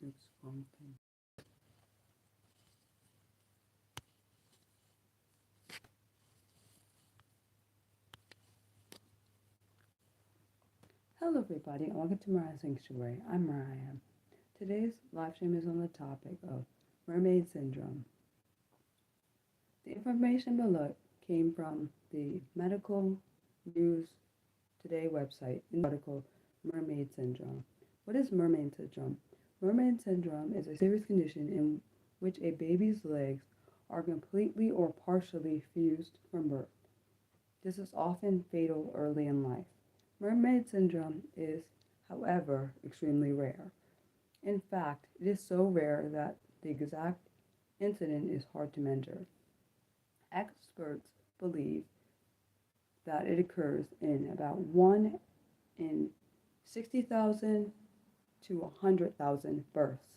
Oops, wrong thing. Hello, everybody, and welcome to Mariah Sanctuary. I'm Mariah. Today's live stream is on the topic of Mermaid Syndrome. The information below came from the Medical News Today website in the article Mermaid Syndrome. What is Mermaid Syndrome? Mermaid Syndrome is a serious condition in which a baby's legs are completely or partially fused from birth. This is often fatal early in life. Mermaid syndrome is, however, extremely rare. In fact, it is so rare that the exact incident is hard to measure. Experts believe that it occurs in about 1 in 60,000 to 100,000 births.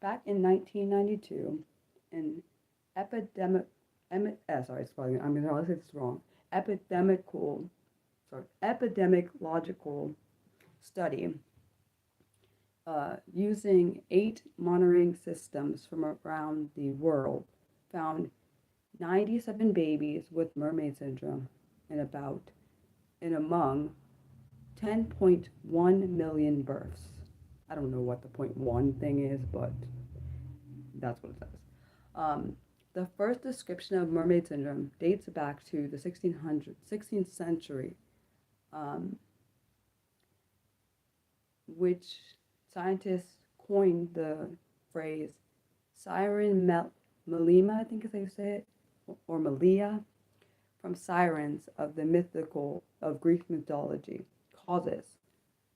Back in 1992, an epidemic, sorry, I'm going to say this wrong, epidemiological study using 8 monitoring systems from around the world found 97 babies with mermaid syndrome in among 10.1 million births. I don't know what the 0.1 thing is, but that's what it says. The first description of mermaid syndrome dates back to the 16th century, which scientists coined the phrase siren melema, I think is how you say it, or melia, from sirens of the mythical of Greek mythology, causes.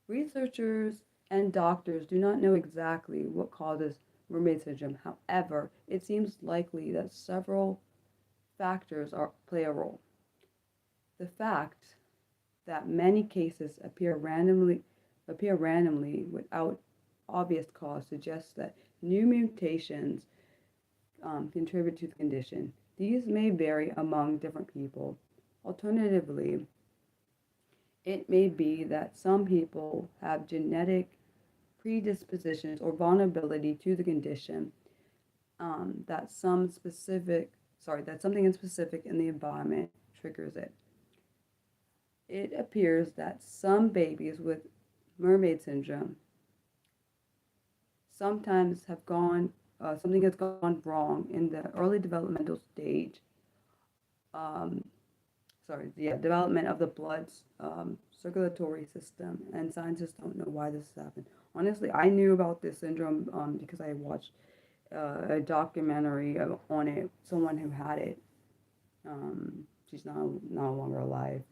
Researchers and doctors do not know exactly what causes mermaid syndrome. However, it seems likely that several factors play a role. The fact that many cases appear randomly without obvious cause suggests that new mutations contribute to the condition. These may vary among different people. Alternatively, it may be that some people have genetic predispositions or vulnerability to the condition, that something in specific in the environment triggers it. It appears that some babies with mermaid syndrome sometimes have something has gone wrong in the early developmental stage. Development of the blood circulatory system, and scientists don't know why this has happened. Honestly, I knew about this syndrome because I watched a documentary on it. Someone who had it. She's no longer alive,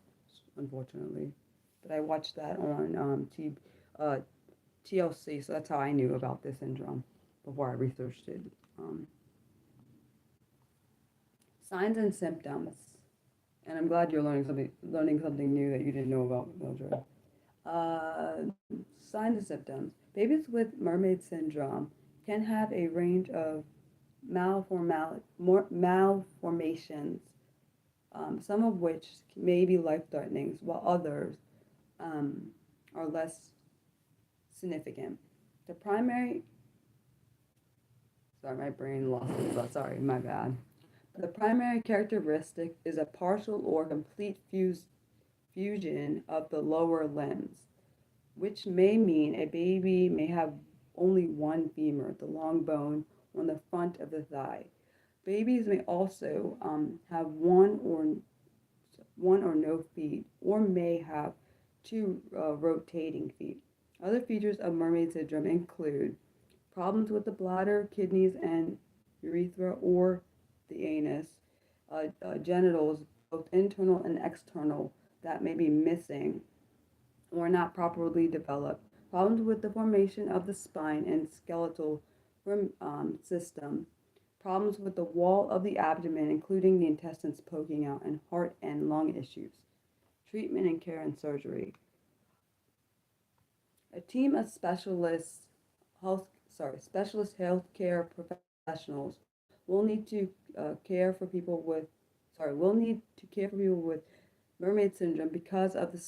unfortunately. But I watched that on TLC, so that's how I knew about this syndrome before I researched it. Signs and symptoms, and I'm glad you're learning something new that you didn't know about, Mildred. Signs and symptoms. Babies with mermaid syndrome can have a range of malformations, some of which may be life-threatening, while others are less significant. The primary, sorry, my brain lost it, but sorry, my bad. The primary characteristic is a partial or complete fusion of the lower limbs, which may mean a baby may have only one femur, the long bone on the front of the thigh. Babies may also have one or no feet, or may have 2 rotating feet. Other features of mermaid syndrome include problems with the bladder, kidneys, and urethra or the anus, genitals, both internal and external, that may be missing or not properly developed, problems with the formation of the spine and skeletal system, problems with the wall of the abdomen, including the intestines poking out, and heart and lung issues. Treatment and care and surgery. A team of specialist healthcare professionals will need to care for people with mermaid syndrome because of the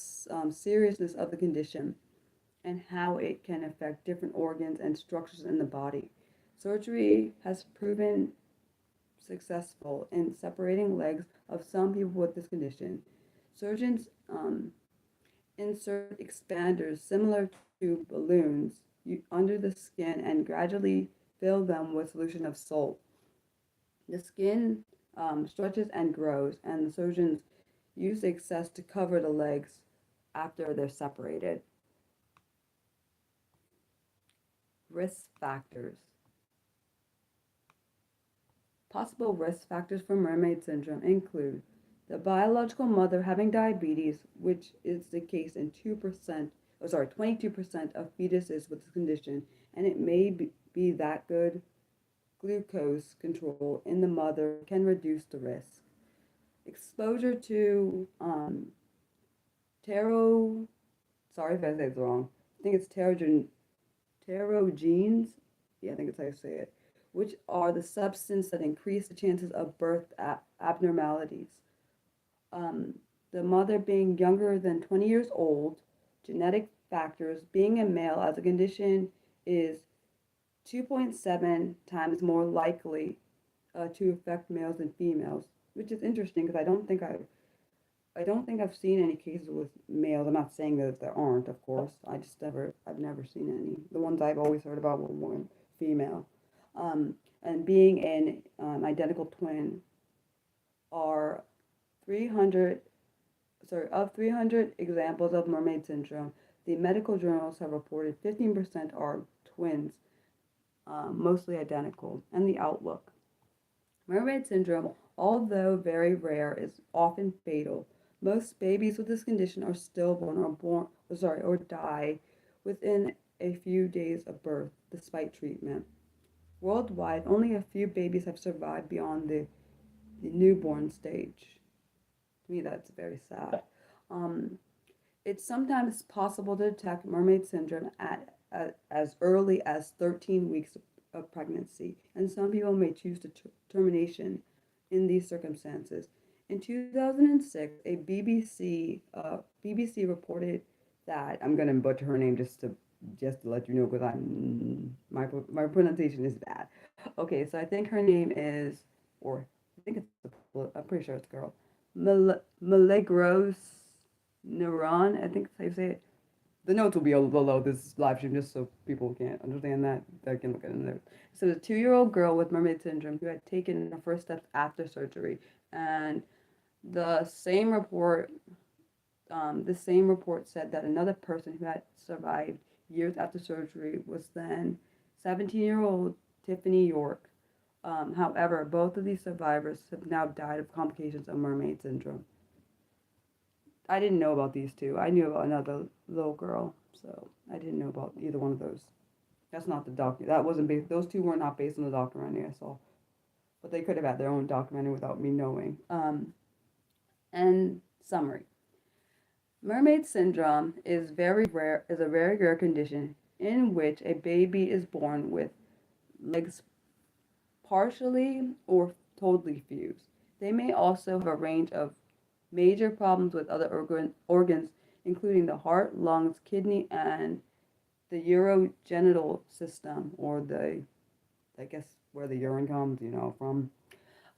seriousness of the condition. and how it can affect different organs and structures in the body. Surgery has proven successful in separating legs of some people with this condition. Surgeons insert expanders similar to balloons under the skin and gradually fill them with solution of salt. The skin stretches and grows, and the surgeons use the excess to cover the legs after they're separated. Risk factors. Possible risk factors for mermaid syndrome include the biological mother having diabetes, which is the case in 22% of fetuses with this condition, and it may be that good glucose control in the mother can reduce the risk. Exposure to taro, sorry if I say it's wrong. I think it's pterogenes. Yeah, I think it's how you say it, which are the substance that increase the chances of birth abnormalities. The mother being younger than 20 years old, genetic factors, being a male as a condition is 2.7 times more likely to affect males than females, which is interesting because I don't think I've seen any cases with males. I'm not saying that there aren't, of course. I've never seen any. The ones I've always heard about were more female. And being an identical twin are 300, of 300 examples of mermaid syndrome, the medical journals have reported 15% are twins, mostly identical. And the outlook. Mermaid syndrome, although very rare, is often fatal. Most babies with this condition are stillborn or die within a few days of birth, despite treatment. Worldwide, only a few babies have survived beyond the newborn stage. To me, that's very sad. It's sometimes possible to detect mermaid syndrome at as early as 13 weeks of pregnancy, and some people may choose termination in these circumstances. In 2006, a BBC reported that I'm gonna butcher her name just to let you know because my pronunciation is bad. Okay, so I think her name is, or I think I'm pretty sure it's a girl, Milagros Neuron. I think that's how you say it. The notes will be below this live stream just so people can't understand that. They can look at it in there. So the 2-year-old girl with mermaid syndrome who had taken her first steps after surgery, and the same report said that another person who had survived years after surgery was then 17-year-old Tiffany York. However, both of these survivors have now died of complications of mermaid syndrome. I didn't know about these two. I knew about another little girl, so I didn't know about either one of those. That's not the document. That wasn't based. Those two were not based on the documentary I saw, but they could have had their own documentary without me knowing. And summary: mermaid syndrome is a very rare condition in which a baby is born with legs partially or totally fused. They may also have a range of major problems with other organs, including the heart, lungs, kidney, and the urogenital system, or I guess where the urine comes, from.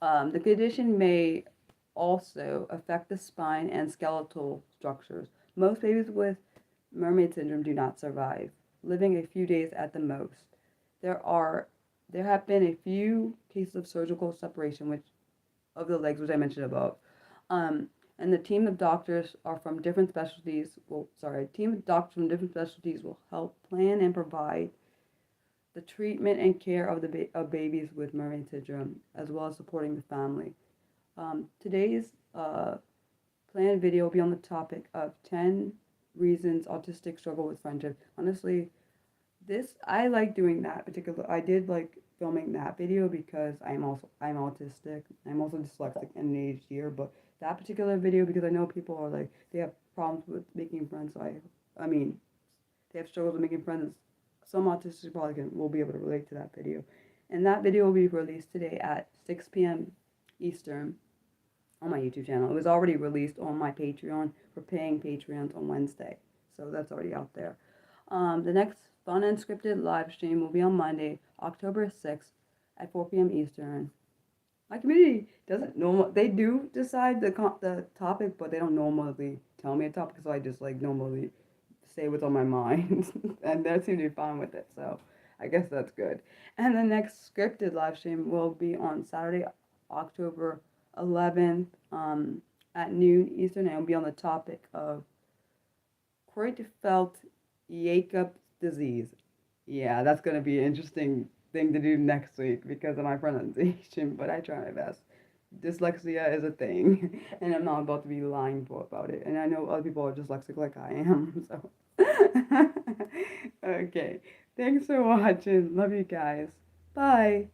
The condition may also affect the spine and skeletal structures. Most babies with mermaid syndrome do not survive, living a few days at the most. There have been a few cases of surgical separation of the legs, which I mentioned above. And the team of doctors are from different specialties. A team of doctors from different specialties will help plan and provide the treatment and care of babies with mermaid syndrome, as well as supporting the family. Today's planned video will be on the topic of 10 reasons autistics struggle with friendship. Honestly, I like doing that particular. I did like filming that video because I'm autistic. I'm also dyslexic and ADHD, but that particular video, because I know people are like, they have problems with making friends. So I mean, they have struggles with making friends. Some autistics probably will be able to relate to that video. And that video will be released today at 6 p.m. Eastern on my YouTube channel. It was already released on my Patreon for paying Patreons on Wednesday. So that's already out there. The next fun and scripted live stream will be on Monday, October 6th at 4 p.m. Eastern. My community doesn't normal. They do decide the topic, but they don't normally tell me a topic, so I just like normally say what's on my mind, and they seem to be fine with it. So I guess that's good. And the next scripted live stream will be on Saturday, October 11th, at noon Eastern, and it'll be on the topic of Creutzfeldt-Jacobs disease. Yeah, that's gonna be an interesting thing to do next week because of my pronunciation, but I try my best. Dyslexia is a thing, and I'm not about to be lying about it. And I know other people are dyslexic like I am, so. Okay, thanks for watching. Love you guys. Bye.